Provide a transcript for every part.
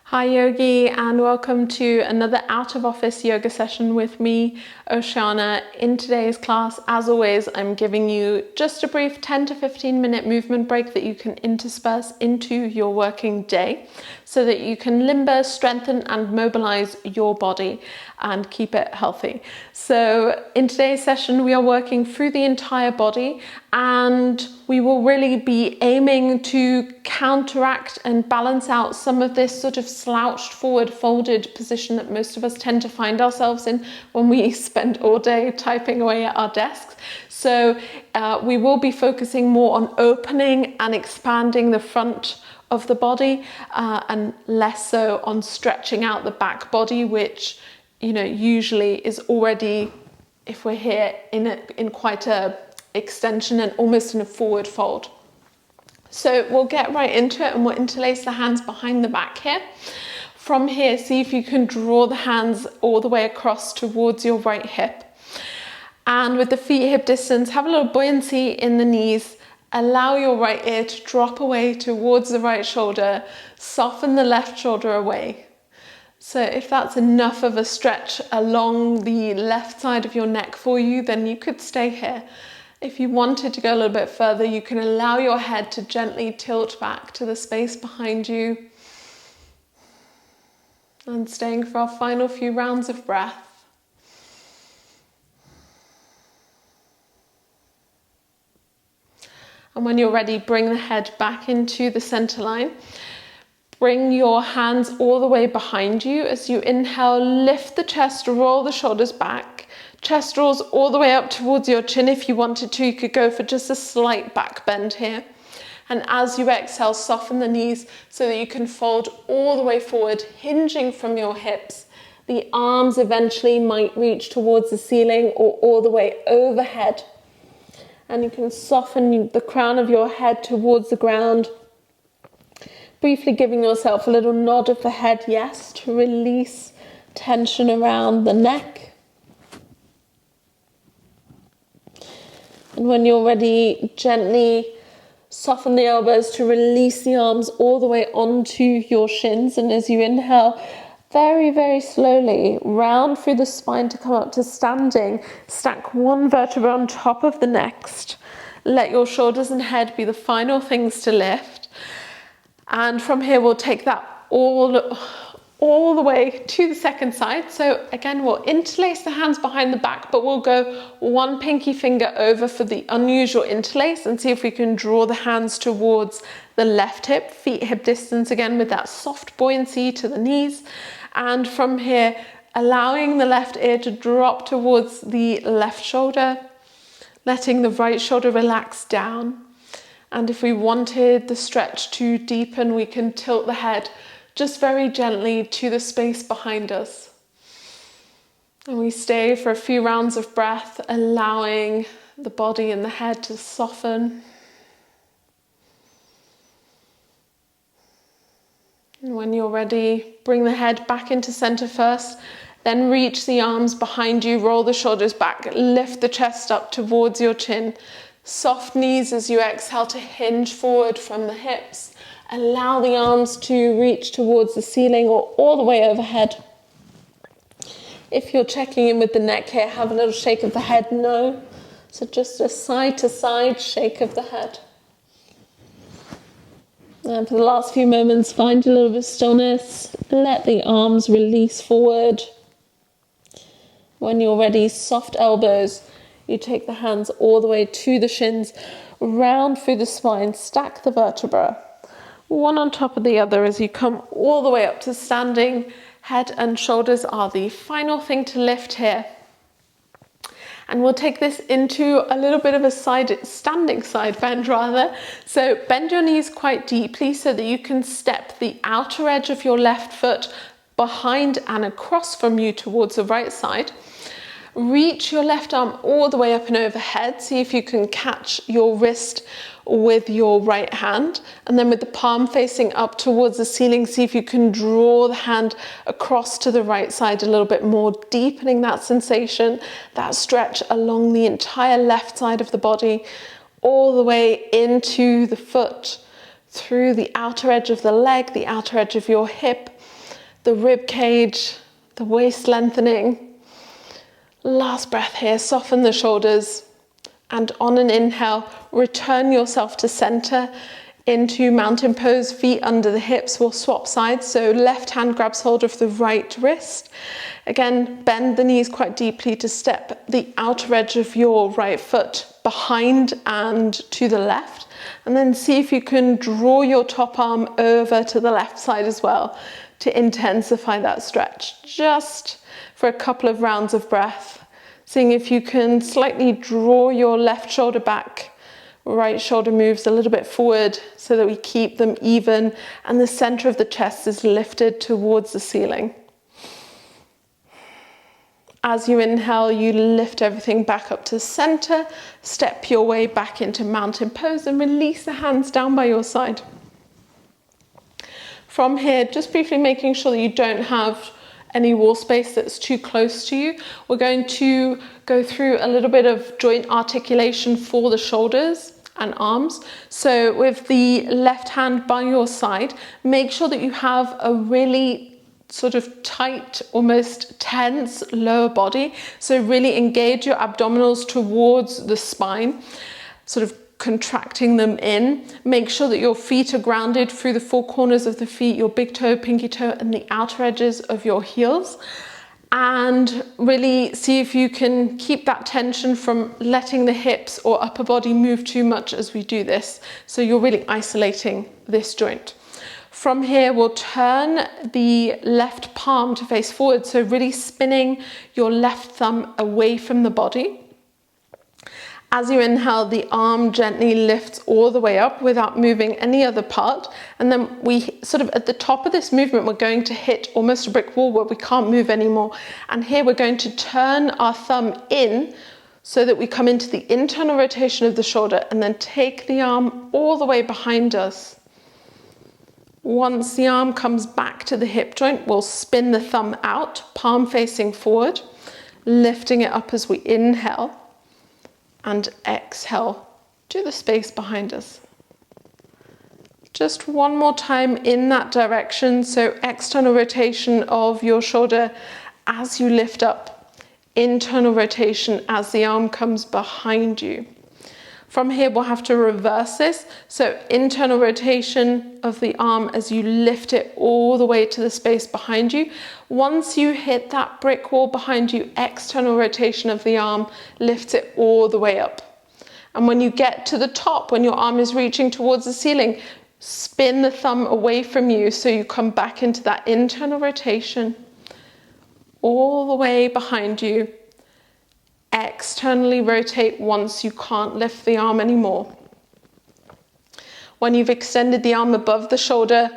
Hi Yogi, and welcome to another out of office yoga session with me, Oceana. In today's class, as always, I'm giving you just a brief 10 to 15 minute movement break that you can intersperse into your working day so that you can limber, strengthen and mobilize your body and keep it healthy. So in today's session, we are working through the entire body, and we will really be aiming to counteract and balance out some of this sort of slouched forward folded position that most of us tend to find ourselves in when we spend all day typing away at our desks. So we will be focusing more on opening and expanding the front of the body and less so on stretching out the back body, which usually is already, if we're here, in quite a extension and almost in a forward fold. So we'll get right into it and we'll interlace the hands behind the back here. From here, see if you can draw the hands all the way across towards your right hip. And with the feet hip distance, have a little buoyancy in the knees. Allow your right ear to drop away towards the right shoulder. Soften the left shoulder away. So if that's enough of a stretch along the left side of your neck for you, then you could stay here. If you wanted to go a little bit further, you can allow your head to gently tilt back to the space behind you. And staying for our final few rounds of breath. And when you're ready, bring the head back into the center line. Bring your hands all the way behind you. As you inhale, lift the chest, roll the shoulders back. Chest rolls all the way up towards your chin. If you wanted to, you could go for just a slight back bend here. And as you exhale, soften the knees so that you can fold all the way forward, hinging from your hips. The arms eventually might reach towards the ceiling or all the way overhead. And you can soften the crown of your head towards the ground. Briefly giving yourself a little nod of the head, yes, to release tension around the neck. And when you're ready, gently soften the elbows to release the arms all the way onto your shins. And as you inhale, very, very slowly round through the spine to come up to standing. Stack one vertebra on top of the next. Let your shoulders and head be the final things to lift. And from here, we'll take that all the way to the second side. So again, we'll interlace the hands behind the back, but we'll go one pinky finger over for the unusual interlace and see if we can draw the hands towards the left hip, feet hip distance again with that soft buoyancy to the knees. And from here, allowing the left ear to drop towards the left shoulder, letting the right shoulder relax down. And if we wanted the stretch to deepen, we can tilt the head just very gently to the space behind us. And we stay for a few rounds of breath, allowing the body and the head to soften. And when you're ready, bring the head back into center first, then reach the arms behind you, roll the shoulders back, lift the chest up towards your chin. Soft knees as you exhale to hinge forward from the hips. Allow the arms to reach towards the ceiling or all the way overhead. If you're checking in with the neck here, have a little shake of the head, no. So just a side to side shake of the head. And for the last few moments, find a little bit of stillness. Let the arms release forward. When you're ready, soft elbows. You take the hands all the way to the shins, round through the spine, stack the vertebra, one on top of the other as you come all the way up to standing. Head and shoulders are the final thing to lift here. And we'll take this into a little bit of a standing side bend rather. So bend your knees quite deeply so that you can step the outer edge of your left foot behind and across from you towards the right side. Reach your left arm all the way up and overhead. See if you can catch your wrist with your right hand. And then with the palm facing up towards the ceiling, see if you can draw the hand across to the right side a little bit more, deepening that sensation, that stretch along the entire left side of the body, all the way into the foot, through the outer edge of the leg, the outer edge of your hip, the rib cage, the waist lengthening. Last breath here, soften the shoulders, and on an inhale, return yourself to center into mountain pose, feet under the hips. We'll swap sides, so left hand grabs hold of the right wrist. Again, bend the knees quite deeply to step the outer edge of your right foot behind and to the left, and then see if you can draw your top arm over to the left side as well to intensify that stretch, just for a couple of rounds of breath. Seeing if you can slightly draw your left shoulder back, right shoulder moves a little bit forward so that we keep them even and the center of the chest is lifted towards the ceiling. As you inhale, you lift everything back up to center, step your way back into mountain pose and release the hands down by your side. From here, just briefly making sure that you don't have any wall space that's too close to you. We're going to go through a little bit of joint articulation for the shoulders and arms. So with the left hand by your side, make sure that you have a really sort of tight, almost tense lower body. So really engage your abdominals towards the spine, sort of contracting them in. Make sure that your feet are grounded through the four corners of the feet, your big toe, pinky toe, and the outer edges of your heels. And really see if you can keep that tension from letting the hips or upper body move too much as we do this. So you're really isolating this joint. From here, we'll turn the left palm to face forward. So really spinning your left thumb away from the body. As you inhale, the arm gently lifts all the way up without moving any other part. And then we sort of at the top of this movement, we're going to hit almost a brick wall where we can't move anymore. And here we're going to turn our thumb in so that we come into the internal rotation of the shoulder and then take the arm all the way behind us. Once the arm comes back to the hip joint, we'll spin the thumb out, palm facing forward, lifting it up as we inhale. And exhale to the space behind us. Just one more time in that direction. So external rotation of your shoulder as you lift up. Internal rotation as the arm comes behind you. From here, we'll have to reverse this. So internal rotation of the arm as you lift it all the way to the space behind you. Once you hit that brick wall behind you, external rotation of the arm lifts it all the way up. And when you get to the top, when your arm is reaching towards the ceiling, spin the thumb away from you so you come back into that internal rotation all the way behind you. Externally rotate once you can't lift the arm anymore. When you've extended the arm above the shoulder,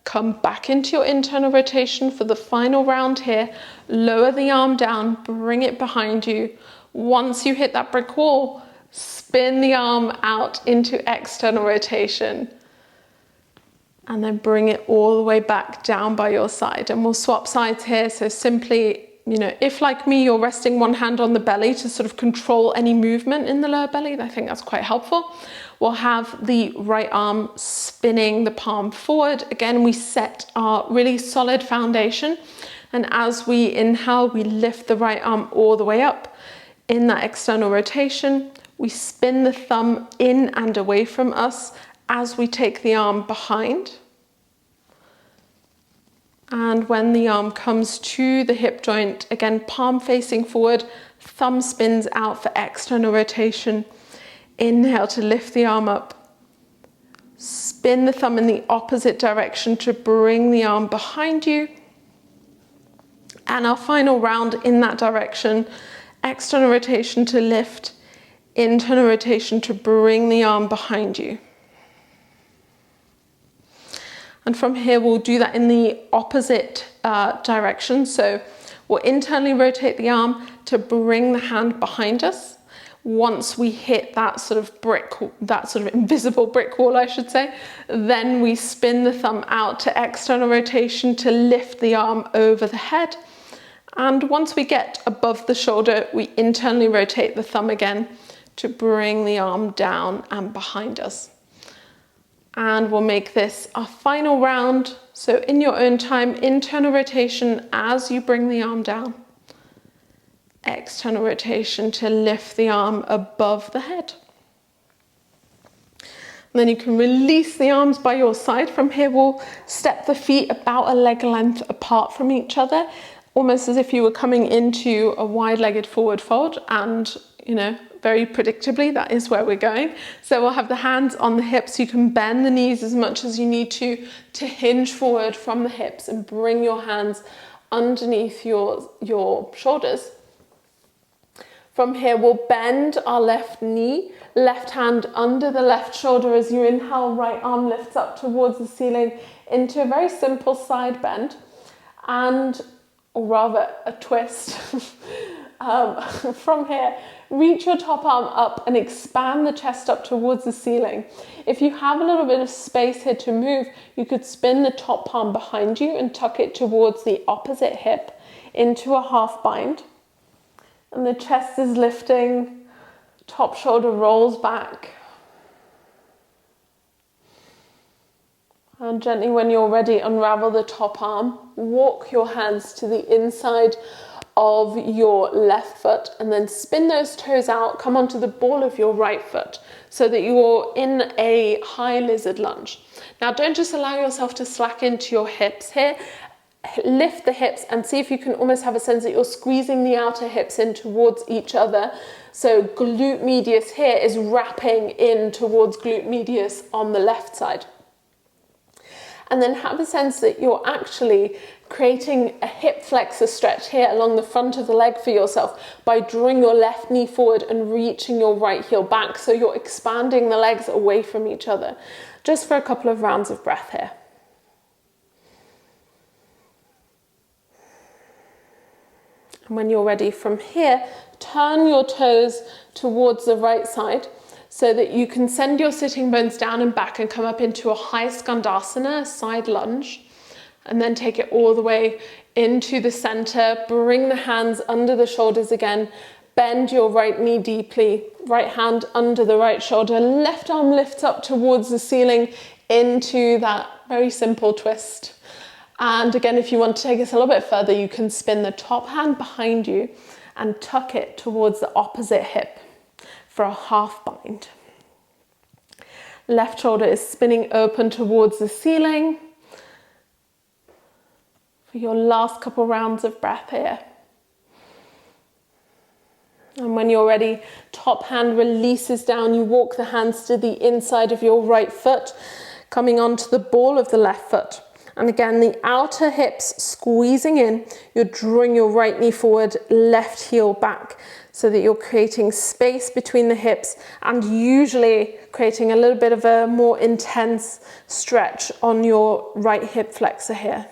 come back into your internal rotation for the final round here. Lower the arm down, bring it behind you. Once you hit that brick wall, spin the arm out into external rotation. And then bring it all the way back down by your side. And we'll swap sides here. So simply, if like me, you're resting one hand on the belly to sort of control any movement in the lower belly, I think that's quite helpful. We'll have the right arm spinning the palm forward. Again, we set our really solid foundation. And as we inhale, we lift the right arm all the way up. In that external rotation, we spin the thumb in and away from us as we take the arm behind. And when the arm comes to the hip joint, again, palm facing forward, thumb spins out for external rotation. Inhale to lift the arm up. Spin the thumb in the opposite direction to bring the arm behind you. And our final round in that direction, external rotation to lift, internal rotation to bring the arm behind you. And from here, we'll do that in the opposite direction. So we'll internally rotate the arm to bring the hand behind us. Once we hit that sort of invisible brick wall, I should say, then we spin the thumb out to external rotation to lift the arm over the head. And once we get above the shoulder, we internally rotate the thumb again to bring the arm down and behind us. And we'll make this our final round. So in your own time, internal rotation as you bring the arm down. External rotation to lift the arm above the head. And then you can release the arms by your side. From here, we'll step the feet about a leg length apart from each other, almost as if you were coming into a wide-legged forward fold. And, you know, very predictably, that is where we're going. So we'll have the hands on the hips. You can bend the knees as much as you need to hinge forward from the hips and bring your hands underneath your shoulders. From here, we'll bend our left knee, left hand under the left shoulder as you inhale, right arm lifts up towards the ceiling into a very simple side bend, or rather a twist. From here, reach your top arm up and expand the chest up towards the ceiling. If you have a little bit of space here to move, you could spin the top palm behind you and tuck it towards the opposite hip into a half bind. And the chest is lifting, top shoulder rolls back. And gently, when you're ready, unravel the top arm. Walk your hands to the inside of your left foot and then spin those toes out, come onto the ball of your right foot so that you're in a high lizard lunge. Now, don't just allow yourself to slack into your hips here. Lift the hips and see if you can almost have a sense that you're squeezing the outer hips in towards each other. So glute medius here is wrapping in towards glute medius on the left side. And then have a sense that you're actually creating a hip flexor stretch here along the front of the leg for yourself by drawing your left knee forward and reaching your right heel back. So you're expanding the legs away from each other. Just for a couple of rounds of breath here. And when you're ready from here, turn your toes towards the right side so that you can send your sitting bones down and back and come up into a high skandasana, side lunge, and then take it all the way into the center. Bring the hands under the shoulders again. Bend your right knee deeply, right hand under the right shoulder, left arm lifts up towards the ceiling into that very simple twist. And again, if you want to take this a little bit further, you can spin the top hand behind you and tuck it towards the opposite hip for a half bind. Left shoulder is spinning open towards the ceiling for your last couple rounds of breath here. And when you're ready, top hand releases down. You walk the hands to the inside of your right foot, coming onto the ball of the left foot. And again, the outer hips squeezing in. You're drawing your right knee forward, left heel back, so that you're creating space between the hips and usually creating a little bit of a more intense stretch on your right hip flexor here.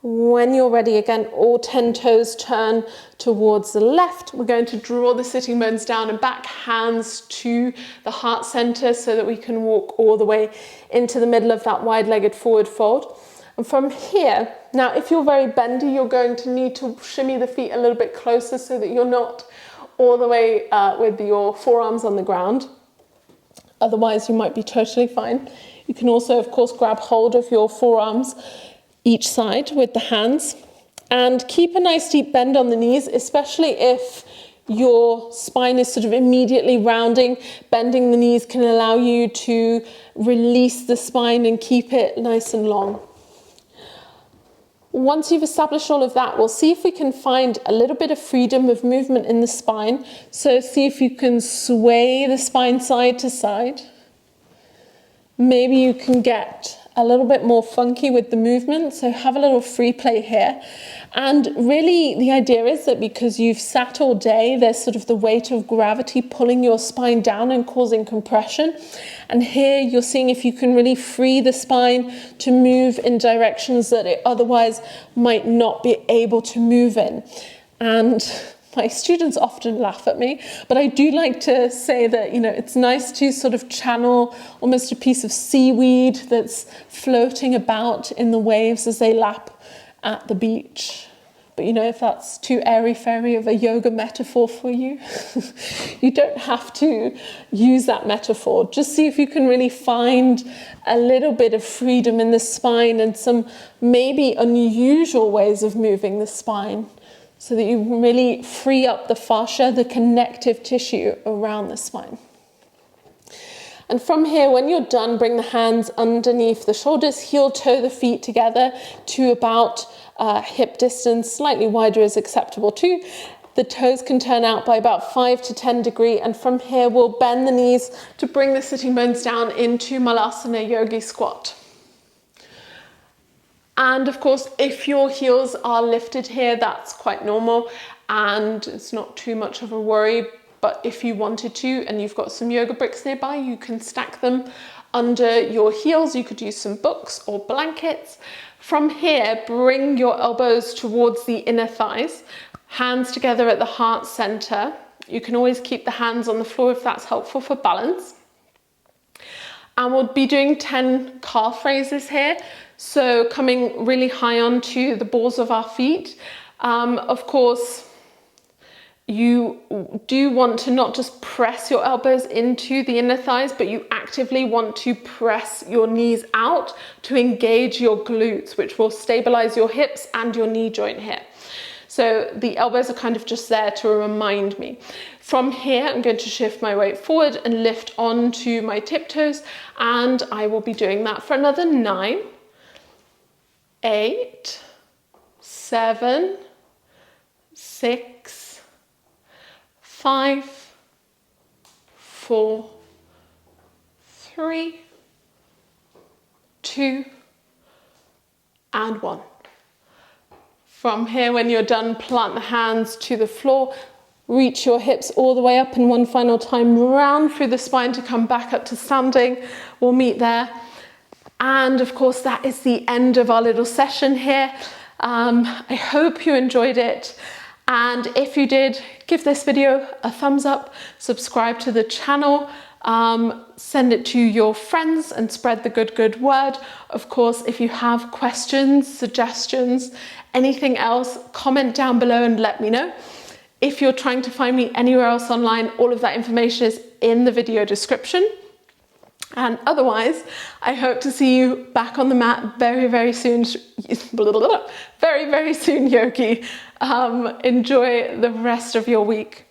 When you're ready, again, all 10 toes turn towards the left. We're going to draw the sitting bones down and back, hands to the heart center so that we can walk all the way into the middle of that wide-legged forward fold. And from here, now if you're very bendy, you're going to need to shimmy the feet a little bit closer so that you're not all the way with your forearms on the ground. Otherwise, you might be totally fine. You can also, of course, grab hold of your forearms each side with the hands and keep a nice deep bend on the knees, especially if your spine is sort of immediately rounding. Bending the knees can allow you to release the spine and keep it nice and long. Once you've established all of that, we'll see if we can find a little bit of freedom of movement in the spine. So see if you can sway the spine side to side. Maybe you can get a little bit more funky with the movement, so have a little free play here. And really the idea is that because you've sat all day, there's sort of the weight of gravity pulling your spine down and causing compression. And here you're seeing if you can really free the spine to move in directions that it otherwise might not be able to move in. And my students often laugh at me, but I do like to say that, it's nice to sort of channel almost a piece of seaweed that's floating about in the waves as they lap at the beach. But you know, if that's too airy-fairy of a yoga metaphor for you, you don't have to use that metaphor. Just see if you can really find a little bit of freedom in the spine and some maybe unusual ways of moving the spine so that you really free up the fascia, the connective tissue around the spine. And from here, when you're done, bring the hands underneath the shoulders, heel toe the feet together to about hip distance, slightly wider is acceptable too. The toes can turn out by about 5 to 10 degrees. And from here, we'll bend the knees to bring the sitting bones down into Malasana Yogi Squat. And of course, if your heels are lifted here, that's quite normal and it's not too much of a worry. But if you wanted to, and you've got some yoga bricks nearby, you can stack them under your heels. You could use some books or blankets. From here, bring your elbows towards the inner thighs, hands together at the heart center. You can always keep the hands on the floor if that's helpful for balance. And we'll be doing 10 calf raises here. So coming really high onto the balls of our feet. Of course, you do want to not just press your elbows into the inner thighs, but you actively want to press your knees out to engage your glutes, which will stabilize your hips and your knee joint here. So the elbows are kind of just there to remind me. From here, I'm going to shift my weight forward and lift onto my tiptoes, and I will be doing that for another 9, 8, 7, 6, 5, 4, 3, 2, and 1. From here, when you're done, plant the hands to the floor, reach your hips all the way up, and one final time, round through the spine to come back up to standing. We'll meet there. And of course, that is the end of our little session here. I hope you enjoyed it. And if you did, give this video a thumbs up, subscribe to the channel, send it to your friends and spread the good word. Of course, if you have questions, suggestions, anything else, comment down below and let me know. If you're trying to find me anywhere else online, all of that information is in the video description. And otherwise, I hope to see you back on the mat very soon. Very soon, Yogi. Enjoy the rest of your week.